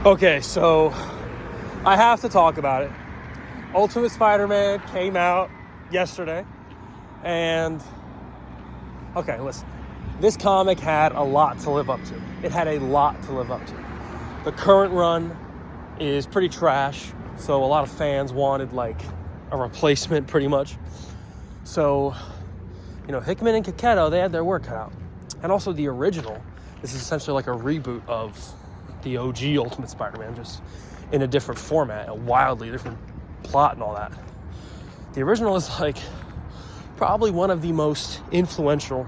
Okay, so I have to talk about it. Ultimate Spider-Man came out yesterday, and okay, listen. This comic had a lot to live up to. It had a lot to live up to. The current run is pretty trash, so a lot of fans wanted like a replacement pretty much. So, Hickman and Capgetto, they had their work cut out. And also the original, this is essentially like a reboot of the OG Ultimate Spider-Man, just in a different format, a wildly different plot and all that. The original is like probably one of the most influential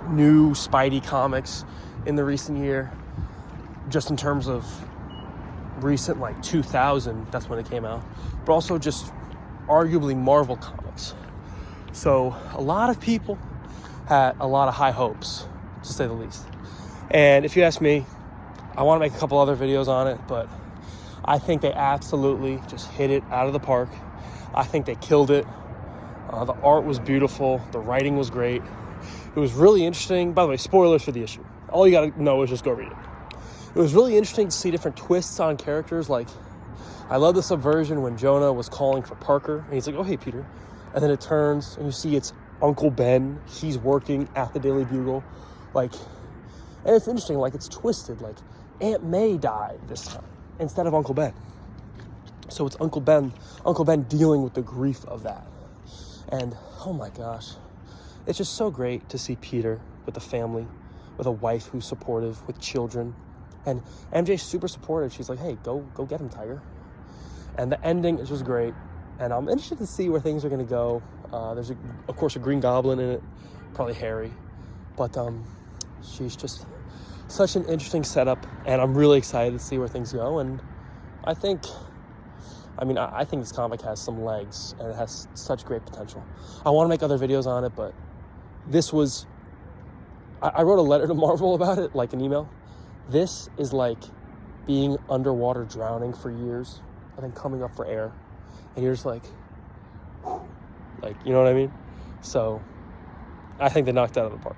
new Spidey comics in the recent year, just in terms of recent, like 2000, that's when it came out, but also just arguably Marvel comics. So a lot of people had a lot of high hopes, to say the least. And if you ask me, I want to make a couple other videos on it, but I think they absolutely just hit it out of the park. I think they killed it. The art was beautiful. The writing was great. It was really interesting. By the way, spoilers for the issue. All you got to know is just go read it. It was really interesting to see different twists on characters. Like, I love the subversion when Jonah was calling for Parker, and he's like, "Oh, hey, Peter." And then it turns, and you see it's Uncle Ben. He's working at the Daily Bugle. And it's interesting, it's twisted. Aunt May died this time instead of Uncle Ben. So it's Uncle Ben dealing with the grief of that. And, oh my gosh, it's just so great to see Peter with a family, with a wife who's supportive, with children. And MJ's super supportive. She's like, "Hey, go get him, Tiger." And the ending is just great. And I'm interested to see where things are going to go. There's, of course, a Green Goblin in it, probably Harry. But she's just such an interesting setup, and I'm really excited to see where things go. And I think this comic has some legs, and it has such great potential. I want to make other videos on it, but this was... I wrote a letter to Marvel about it, like an email. This is like being underwater drowning for years and then coming up for air. And you're just like, you know what I mean? So I think they knocked it out of the park.